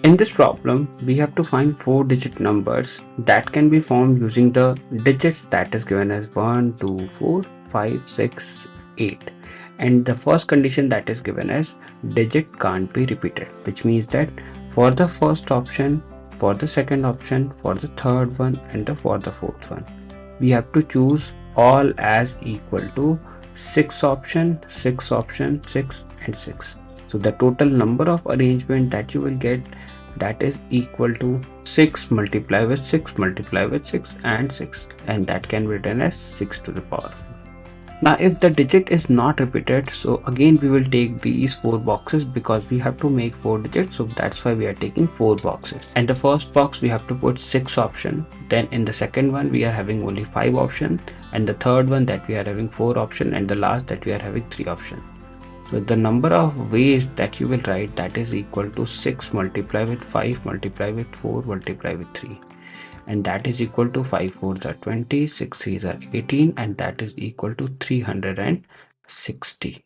In this problem, we have to find 4-digit numbers that can be formed using the digits that is given as 1, 2, 4, 5, 6, 8. And the first condition that is given as digit can't be repeated, which means that for the first option, for the second option, for the third one, and for the fourth one, we have to choose all as equal to 6 option, 6 option, 6 and 6. So the total number of arrangement that you will get, that is equal to 6 multiply with 6 multiply with 6 and 6, and that can be written as 6 to the power 4. Now if the digit is not repeated, so again we will take these 4 boxes because we have to make 4 digits, so that's why we are taking 4 boxes. And the first box we have to put 6 option, then in the second one we are having only 5 option, and the third one that we are having 4 option, and the last that we are having 3 option. So the number of ways that you will write, that is equal to 6 multiply with 5 multiply with 4 multiply with 3, and that is equal to 5 4s are 20, 6 3s are 18, and that is equal to 360.